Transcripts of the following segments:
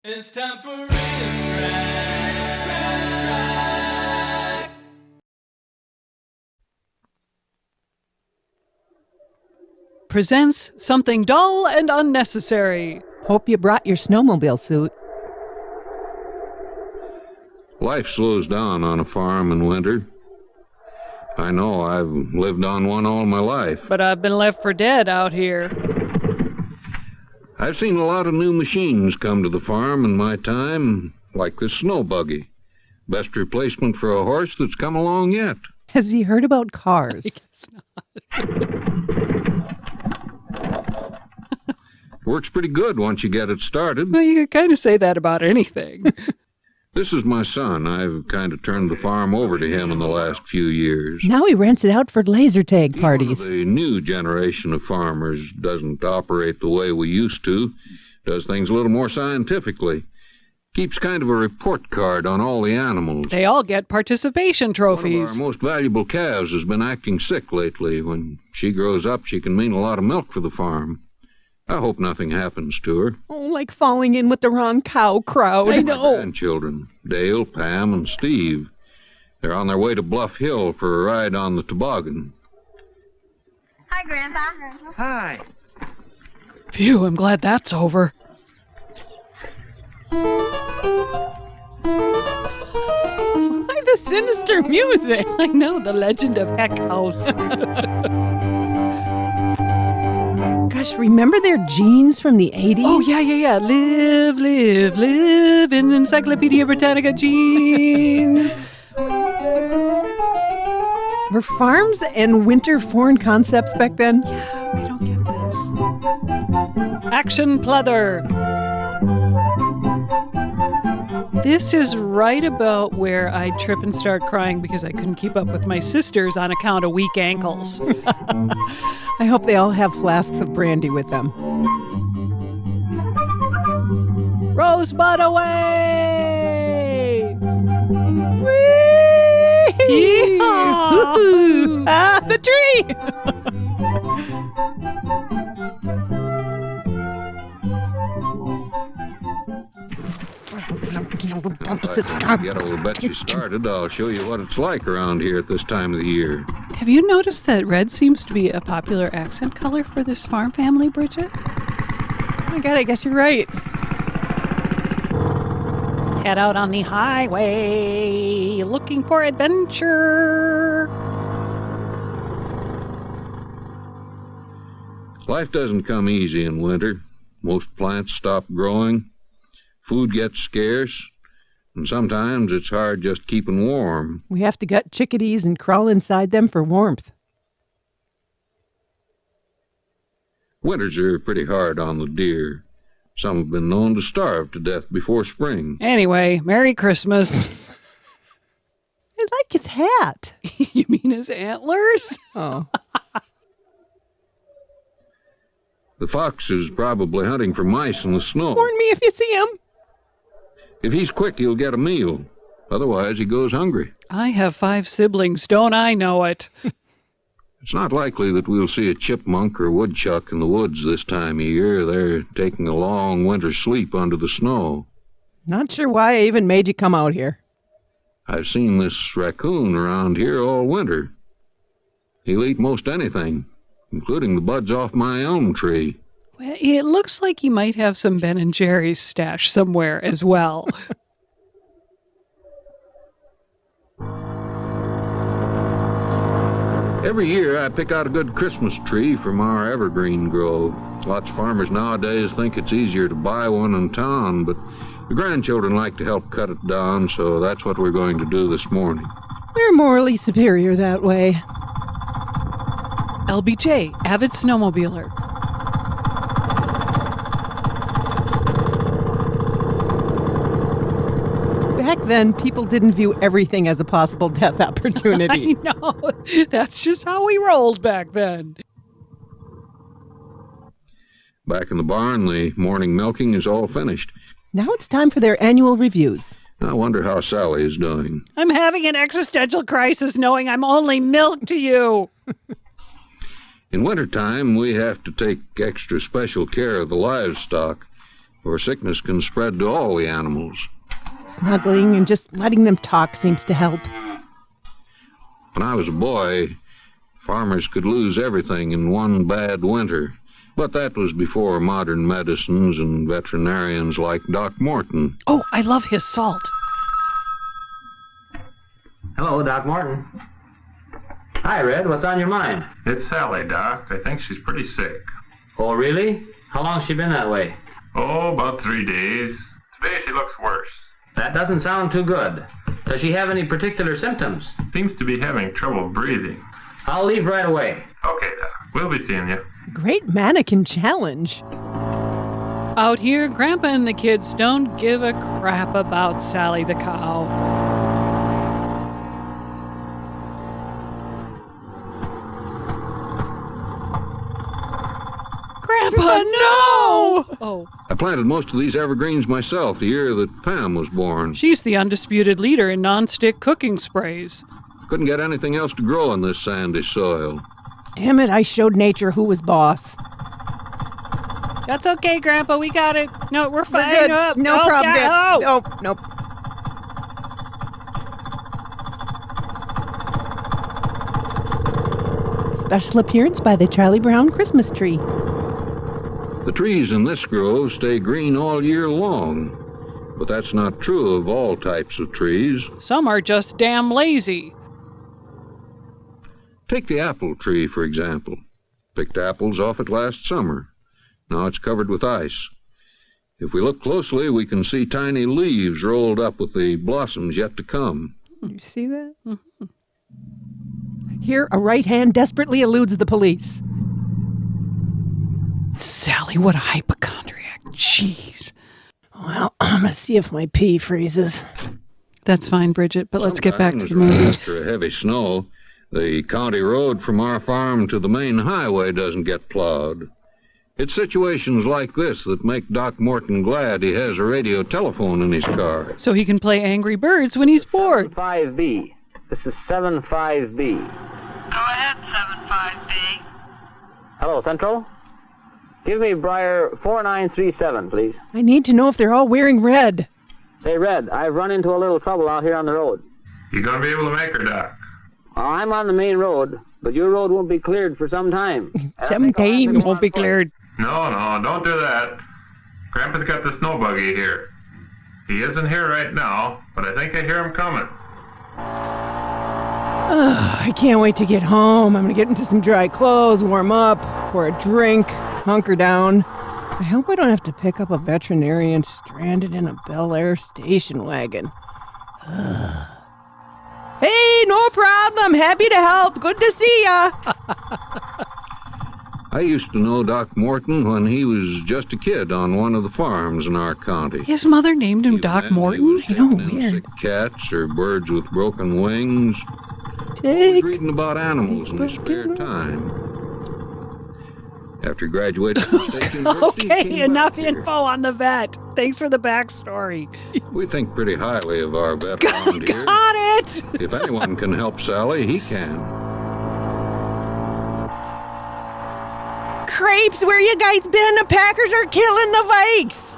It's time for RiffTrax. Presents something dull and unnecessary. Hope you brought your snowmobile suit. Life slows down on a farm in winter. I know, I've lived on one all my life. But I've been left for dead out here. I've seen a lot of new machines come to the farm in my time, like this snow buggy. Best replacement for a horse that's come along yet. Has he heard about cars? I guess not. Works pretty good once you get it started. Well, you could kind of say that about anything. This is my son. I've kind of turned the farm over to him in the last few years. Now he rents it out for laser tag parties. The new generation of farmers doesn't operate the way we used to. Does things a little more scientifically. Keeps kind of a report card on all the animals. They all get participation trophies. One of our most valuable calves has been acting sick lately. When she grows up, she can mean a lot of milk for the farm. I hope nothing happens to her. Oh, like falling in with the wrong cow crowd. I know. My grandchildren, Dale, Pam, and Steve. They're on their way to Bluff Hill for a ride on the toboggan. Hi, Grandpa. Hi. Phew, I'm glad that's over. Why the sinister music? I know, the legend of Heck House. Gosh, remember their jeans from the 80s? Oh, yeah. Live, live, live in Encyclopedia Britannica jeans. Were farms and winter foreign concepts back then? I don't get this. Action pleather. This is right about where I'd trip and start crying because I couldn't keep up with my sisters on account of weak ankles. I hope they all have flasks of brandy with them. Rosebud away! Whee! Yeehaw! Woo-hoo! Ah, the tree! If I can get a little bit you started, I'll show you what it's like around here at this time of the year. Have you noticed that red seems to be a popular accent color for this farm family, Bridget? Oh my God, I guess you're right. Head out on the highway, looking for adventure. Life doesn't come easy in winter. Most plants stop growing. Food gets scarce. And sometimes it's hard just keeping warm. We have to gut chickadees and crawl inside them for warmth. Winters are pretty hard on the deer. Some have been known to starve to death before spring. Anyway, Merry Christmas. I like his hat. You mean his antlers? Oh. The fox is probably hunting for mice in the snow. Warn me if you see him. If he's quick, he'll get a meal. Otherwise, he goes hungry. I have 5 siblings, don't I know it? It's not likely that we'll see a chipmunk or woodchuck in the woods this time of year. They're taking a long winter sleep under the snow. Not sure why I even made you come out here. I've seen this raccoon around here all winter. He'll eat most anything, including the buds off my elm tree. Well, it looks like he might have some Ben & Jerry's stashed somewhere as well. Every year I pick out a good Christmas tree from our evergreen grove. Lots of farmers nowadays think it's easier to buy one in town, but the grandchildren like to help cut it down, so that's what we're going to do this morning. We're morally superior that way. LBJ, avid snowmobiler. Back then, people didn't view everything as a possible death opportunity. I know. That's just how we rolled back then. Back in the barn, the morning milking is all finished. Now it's time for their annual reviews. I wonder how Sally is doing. I'm having an existential crisis knowing I'm only milk to you. In wintertime, we have to take extra special care of the livestock. or sickness can spread to all the animals. Snuggling and just letting them talk seems to help. When I was a boy, farmers could lose everything in one bad winter. But that was before modern medicines and veterinarians like Doc Morton. Oh, I love his salt. Hello, Doc Morton. Hi, Red. What's on your mind? It's Sally, Doc. I think she's pretty sick. Oh, really? How long's she been that way? Oh, about 3 days. Today she looks worse. That doesn't sound too good. Does she have any particular symptoms? Seems to be having trouble breathing. I'll leave right away. Okay, Doc. We'll be seeing you. Great mannequin challenge. Out here, Grandpa and the kids don't give a crap about Sally the cow. Grandpa, no! Oh, I planted most of these evergreens myself the year that Pam was born. she's the undisputed leader in nonstick cooking sprays. Couldn't get anything else to grow in this sandy soil. Damn it, I showed nature who was boss. That's okay, Grandpa. We got it. No, we're fine. We're good. Oh, No oh, problem. God, oh. Nope. Special appearance by the Charlie Brown Christmas tree. The trees in this grove stay green all year long. But that's not true of all types of trees. Some are just damn lazy. Take the apple tree, for example. Picked apples off it last summer. Now it's covered with ice. If we look closely, we can see tiny leaves rolled up with the blossoms yet to come. You see that? Mm-hmm. Here, a right hand desperately eludes the police. Sally, what a hypochondriac. Jeez. Well, I'm gonna see if my pee freezes. That's fine, Bridget, but let's get back to the Sometimes, movie. after a heavy snow, the county road from our farm to the main highway doesn't get plowed. It's situations like this that make Doc Morton glad he has a radio telephone in his car. So he can play Angry Birds when he's bored. 75B. This is 75B. Go ahead, 75B. Hello, Central. Give me Briar 4937, please. I need to know if they're all wearing red. Say, Red, I've run into a little trouble out here on the road. You gonna be able to make her, Doc? I'm on the main road, but your road won't be cleared for some time. 17 Won't be cleared. No, don't do that. Grandpa's got the snow buggy here. He isn't here right now, but I think I hear him coming. I can't wait to get home. I'm gonna get into some dry clothes, warm up, pour a drink, hunker down. I hope I don't have to pick up a veterinarian stranded in a Bel Air station wagon. Hey, no problem. Happy to help. Good to see ya. I used to know Doc Morton when he was just a kid on one of the farms in our county. His mother named him Doc He Morton? was I know, taking in weird. sick cats or birds with broken wings. He was Take. reading about animals in his spare time. After graduating from State University, he Okay, came enough back here. info on the vet. Thanks for the backstory. We think pretty highly of our vet around here. Got it! If anyone can help Sally, he can. Crepes, where you guys been? The Packers are killing the Vikes.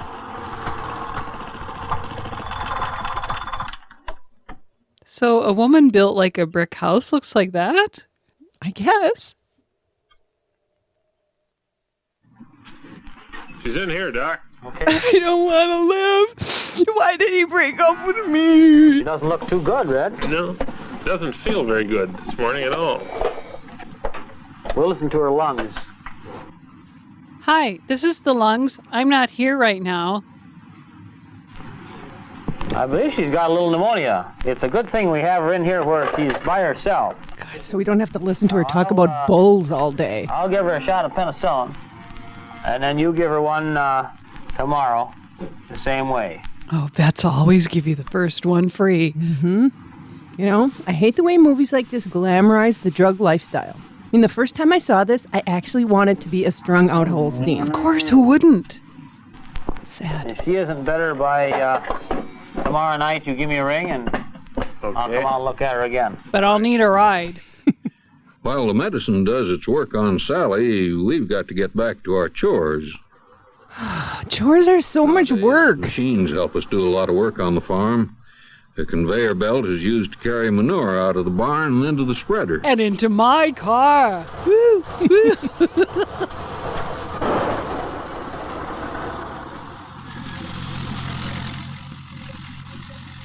So a woman built like a brick house looks like that? I guess. She's in here, Doc. Okay. I don't want to live. Why did he break up with me? She doesn't look too good, Red. No, doesn't feel very good this morning at all. We'll listen to her lungs. Hi, this is the lungs. I'm not here right now. I believe she's got a little pneumonia. It's a good thing we have her in here where she's by herself. God, so we don't have to listen to her talk about bulls all day. I'll give her a shot of penicillin, and then you give her one tomorrow, the same way. Oh, vets always give you the first one free. You know, I hate the way movies like this glamorize the drug lifestyle. I mean, the first time I saw this, I actually wanted to be a strung-out Holstein. Of course, who wouldn't? Sad. If she isn't better by tomorrow night, you give me a ring, and I'll come out and look at her again. But I'll need a ride. While the medicine does its work on Sally, we've got to get back to our chores. Chores are so much work. Machines help us do a lot of work on the farm. The conveyor belt is used to carry manure out of the barn and into the spreader. And into my car. Woo! Woo!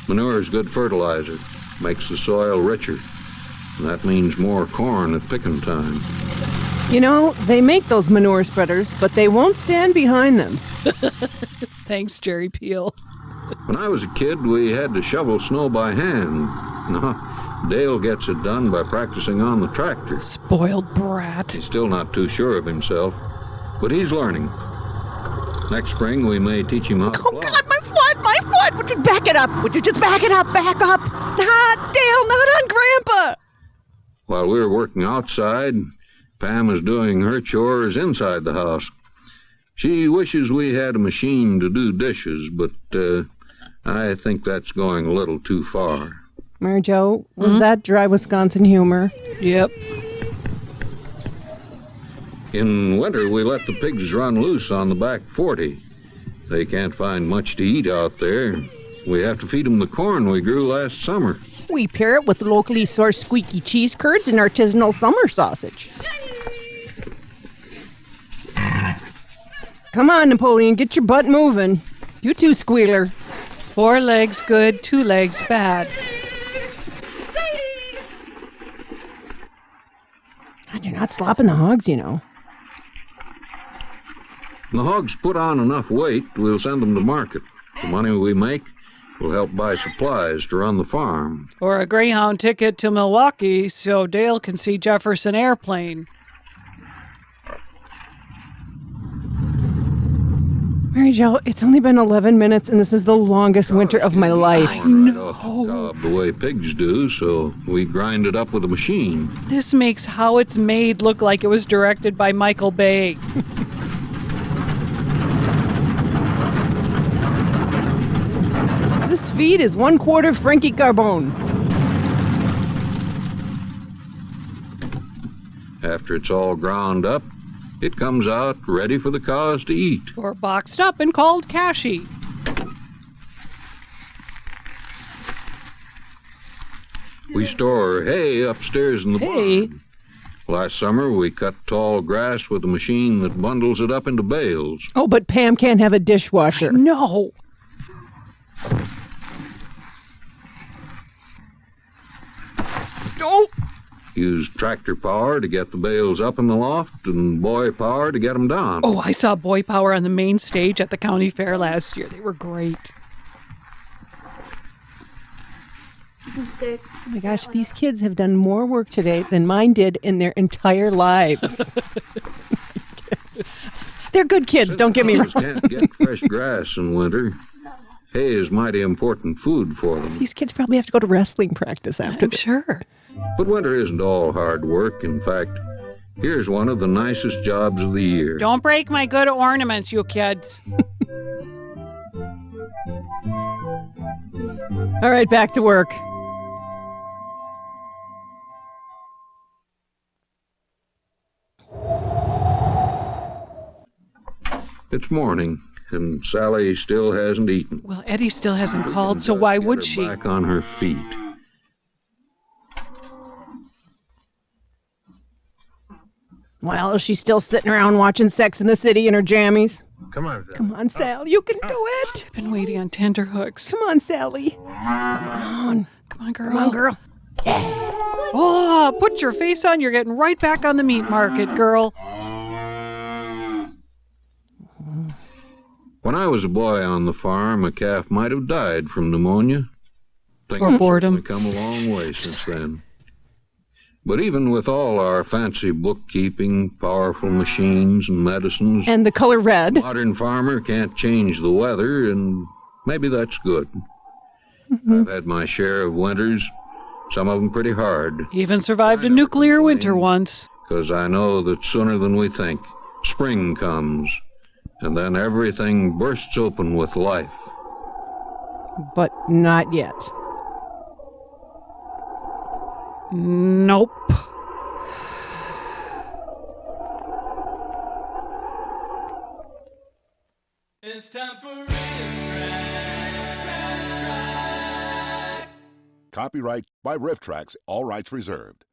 Manure is good fertilizer, makes the soil richer. And that means more corn at picking time. You know, they make those manure spreaders, but they won't stand behind them. Thanks, Jerry Peel. When I was a kid, we had to shovel snow by hand. No, Dale gets it done by practicing on the tractor. Spoiled brat. He's still not too sure of himself, but he's learning. Next spring, we may teach him how to plow. God, my foot! Would you back it up? Would you just back it up? Back up! Ah, Dale, not on Grandpa! While we were working outside, Pam is doing her chores inside the house. She wishes we had a machine to do dishes, but I think that's going a little too far. Mary Jo, was that dry Wisconsin humor? Yep. In winter, we let the pigs run loose on the back 40. They can't find much to eat out there. We have to feed them the corn we grew last summer. We pair it with locally sourced squeaky cheese curds and artisanal summer sausage. Come on, Napoleon, get your butt moving. You too, Squealer. 4 legs good, 2 legs bad. God, you're not slopping the hogs, you know. When the hogs put on enough weight, we'll send them to market. The money we make will help buy supplies to run the farm. Or a Greyhound ticket to Milwaukee so Dale can see Jefferson Airplane. Mary Jo, it's only been 11 minutes and this is the longest winter of my life. Right off the cob the way pigs do, so we grind it up with a machine. This makes How It's Made look like it was directed by Michael Bay. This feed is 1/4 Frankie Carbone. After it's all ground up, it comes out ready for the cows to eat. Or boxed up and called cashy. We store hay upstairs in the Hay? barn. Last summer, we cut tall grass with a machine that bundles it up into bales. Oh, but Pam can't have a dishwasher. No. Oh! Use tractor power to get the bales up in the loft and boy power to get them down. Oh, I saw Boy Power on the main stage at the county fair last year. They were great. Oh my gosh, these kids have done more work today than mine did in their entire lives. They're good kids, don't get me wrong. Can't get fresh grass in winter. Hay is mighty important food for them. These kids probably have to go to wrestling practice after I'm this. sure. But winter isn't all hard work. In fact, here's one of the nicest jobs of the year. Don't break my good ornaments, you kids. All right, back to work. It's morning, and Sally still hasn't eaten. Well, Eddie still hasn't called, so why Get would her she? Back on her feet. Well, she's still sitting around watching Sex in the City in her jammies. Come on, Sal. Come on, Sal, you can do it. Been waiting on tenterhooks. Come on, Sally. Come on. Come on, girl. Come on, girl. Oh, put your face on. You're getting right back on the meat market, girl. When I was a boy on the farm, a calf might have died from pneumonia. Things Or boredom. have come a long way since then. But even with all our fancy bookkeeping, powerful machines, and medicines, And the color red. a modern farmer can't change the weather, and maybe that's good. I've had my share of winters, some of them pretty hard, Even survived a nuclear winter once. because I know that sooner than we think, spring comes, and then everything bursts open with life. But not yet. Nope. It's time for RiffTrax. Copyright by RiffTrax, all rights reserved.